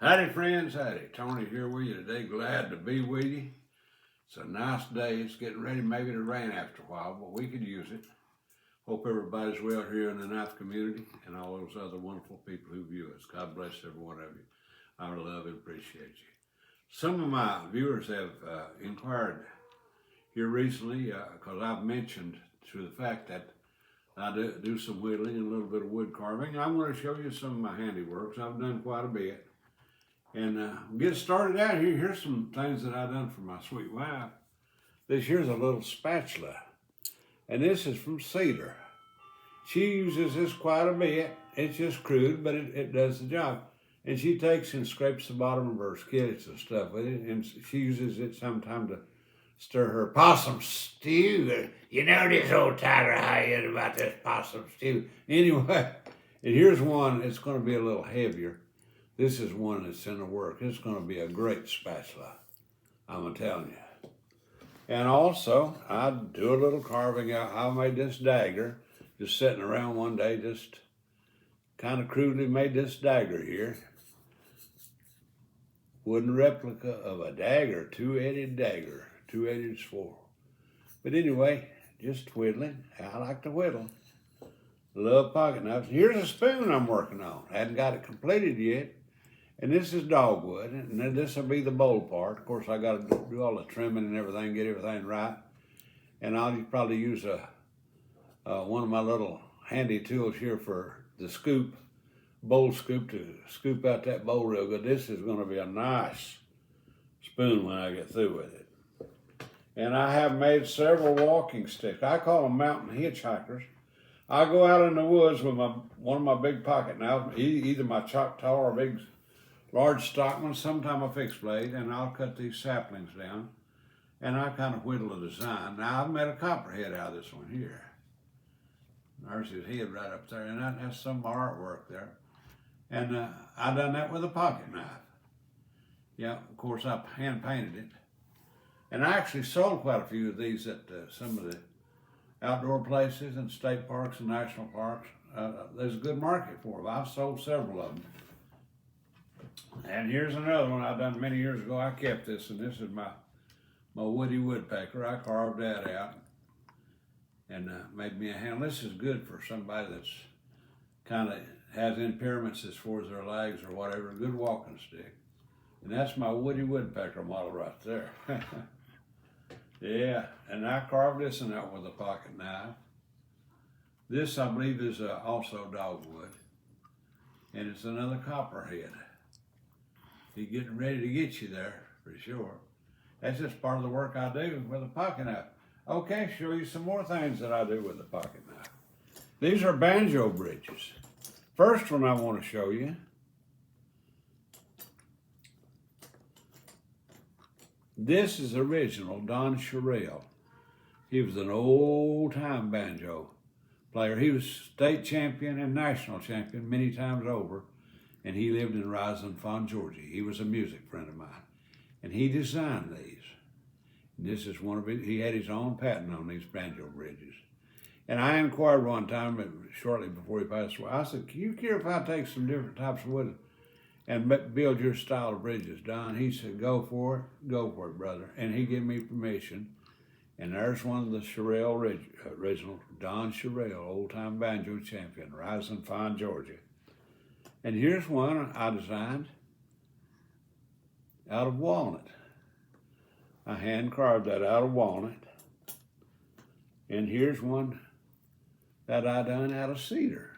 Howdy friends, howdy. Tony here with you today. Glad to be with you. It's a nice day. It's getting ready maybe to rain after a while, but we could use it. Hope everybody's well here in the Ninth community and all those other wonderful people who view us. God bless every one of you. I love and appreciate you. Some of my viewers have inquired here recently because I've mentioned to the fact that I do some whittling and a little bit of wood carving. I'm going to show you some of my handiworks. I've done quite a bit. And get started out here. Here's some things that I've done for my sweet wife. Here's a little spatula. And this is from cedar. She uses this quite a bit. It's just crude, but it does the job. And she takes and scrapes the bottom of her skillets and stuff with it. And she uses it sometimes to stir her possum stew. You know this old tiger how you is about this possum stew. Anyway, and here's one. It's going to be a little heavier. This is one that's in the work. It's going to be a great spatula, I'm telling you. And also, I do a little carving out. I made this dagger, just sitting around one day, just kind of crudely made this dagger here. Wooden replica of a dagger, two-edged dagger, two-edged sword. But anyway, just whittling. I like to whittle. Love pocket knives. Here's a spoon I'm working on. Hadn't got it completed yet. And this is dogwood, and then this will be the bowl part. Of course, I got to do all the trimming and everything, get everything right. And I'll probably use one of my little handy tools here for the scoop, bowl scoop, to scoop out that bowl real good. This is going to be a nice spoon when I get through with it. And I have made several walking sticks. I call them mountain hitchhikers. I go out in the woods with one of my big pocket knives, either my Choctaw or big large stock one, sometime a fixed blade, and I'll cut these saplings down, and I kind of whittle a design. Now, I've made a copperhead out of this one here. There's his head right up there, and that has some of my artwork there. And I done that with a pocket knife. Yeah, of course, I hand painted it. And I actually sold quite a few of these at some of the outdoor places and state parks and national parks. There's a good market for them. I've sold several of them. And here's another one I done many years ago. I kept this, and this is my woody woodpecker. I carved that out and made me a handle. This is good for somebody that's kind of has impairments as far as their legs or whatever. A good walking stick. And that's my woody woodpecker model right there. Yeah, and I carved this one out with a pocket knife. This, I believe, is also dogwood, and it's another copperhead. He's getting ready to get you there, for sure. That's just part of the work I do with a pocket knife. Okay, show you some more things that I do with a pocket knife. These are banjo bridges. First one I want to show you. This is original Don Sherrill. He was an old-time banjo player. He was state champion and national champion many times over. And he lived in Rising Farm, Georgia. He was a music friend of mine. And he designed these. And this is one of his, he had his own patent on these banjo bridges. And I inquired one time, shortly before he passed away, I said, "Can you care if I take some different types of wood and build your style of bridges, Don?" He said, go for it, brother. And he gave me permission. And there's one of the Sherrill original, Don Sherrill, old-time banjo champion, Rising Farm, Georgia. And here's one I designed out of walnut. I hand carved that out of walnut. And here's one that I done out of cedar.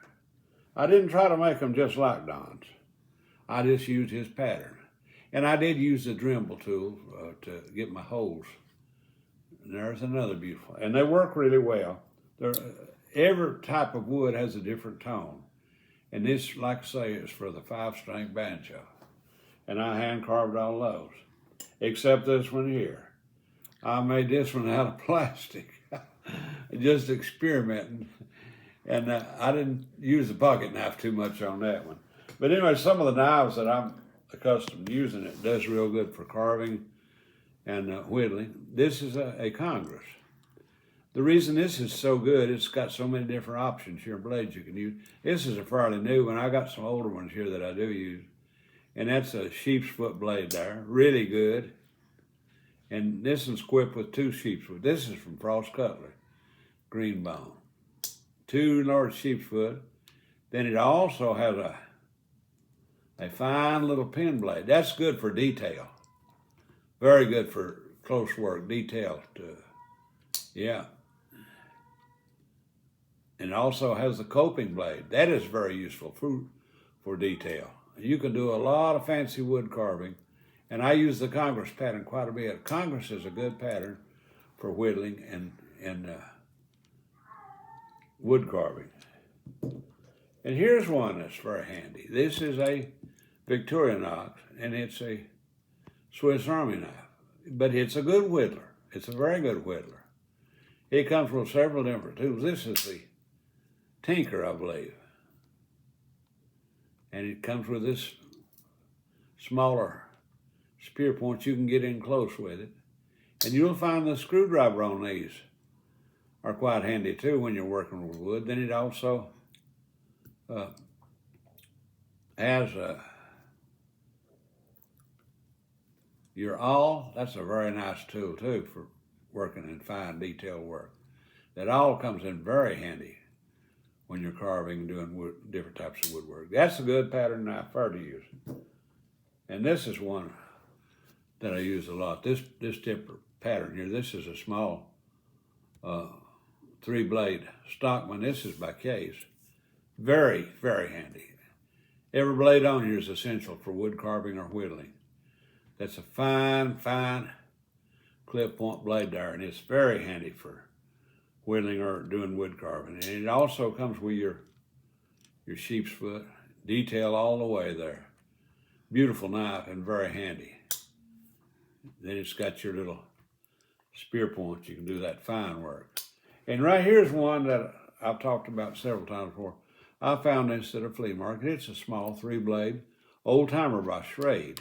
I didn't try to make them just like Don's. I just used his pattern. And I did use the Dremel tool to get my holes. And there's another beautiful, and they work really well. Every type of wood has a different tone. And this, like I say, is for the 5-string banjo. And I hand carved all those, except this one here. I made this one out of plastic, just experimenting. And I didn't use the pocket knife too much on that one. But anyway, some of the knives that I'm accustomed to using, it does real good for carving and whittling. This is a Congress. The reason this is so good, it's got so many different options here, blades you can use. This is a fairly new one. I got some older ones here that I do use. And that's a sheep's foot blade there, really good. And this one's equipped with 2 sheep's foot. This is from Frost Cutlery, green bone. 2 large sheep's foot. Then it also has a fine little pen blade. That's good for detail. Very good for close work, detail. Yeah. And it also has the coping blade. That is very useful for detail. You can do a lot of fancy wood carving. And I use the Congress pattern quite a bit. Congress is a good pattern for whittling and wood carving. And here's one that's very handy. This is a Victorinox, and it's a Swiss Army knife. But it's a good whittler. It's a very good whittler. It comes with several different tools. This is the Tinker, I believe. And it comes with this smaller spear point. You can get in close with it. And you'll find the screwdriver on these are quite handy too when you're working with wood. Then it also has your awl. That's a very nice tool too for working in fine detail work. That awl comes in very handy when you're carving and doing different types of woodwork. That's a good pattern knife to use. And this is one that I use a lot. This different pattern here. This is a small 3-blade Stockman. This is by Case. Very, very handy. Every blade on here is essential for wood carving or whittling. That's a fine, fine clip point blade there, and it's very handy for whittling or doing wood carving. And it also comes with your sheep's foot, detail all the way there. Beautiful knife and very handy. Then it's got your little spear points. You can do that fine work. And right here's one that I've talked about several times before. I found this at a flea market. It's a small 3-blade old timer by Schrade.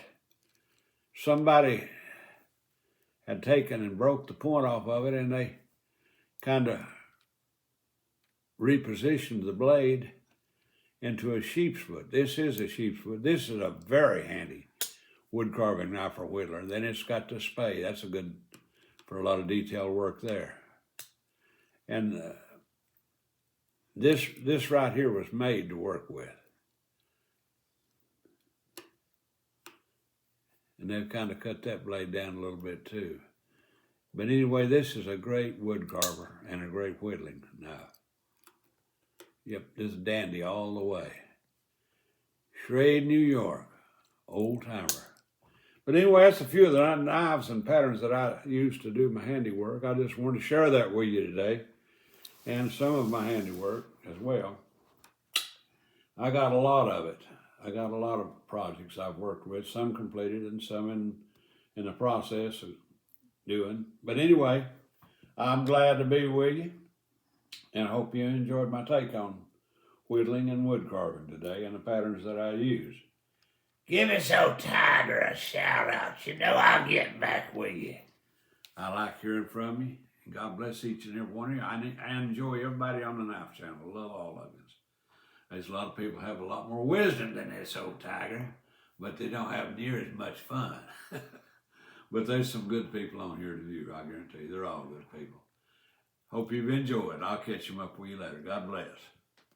Somebody had taken and broke the point off of it, and they kind of repositioned the blade into a sheep's foot. This is a sheep's foot. This is a very handy wood carving knife or whittler. Then it's got the spade. That's a good for a lot of detailed work there. And this right here was made to work with. And they've kind of cut that blade down a little bit too. But anyway, this is a great wood carver and a great whittling knife. Yep, this is dandy all the way. Schrade, New York, old timer. But anyway, that's a few of the knives and patterns that I use to do my handiwork. I just wanted to share that with you today, and some of my handiwork as well. I got a lot of it. I got a lot of projects I've worked with, some completed and some in the process of doing. But anyway, I'm glad to be with you, and I hope you enjoyed my take on whittling and wood carving today and the patterns that I use. Give us old Tiger a shout out. You know I'll get back with you. I like hearing from you. And God bless each and every one of you. I enjoy everybody on the Knife Channel. I love all of you. There's a lot of people have a lot more wisdom than this old Tiger, but they don't have near as much fun. But there's some good people on here to view, I guarantee you. They're all good people. Hope you've enjoyed. I'll catch them up with you later. God bless.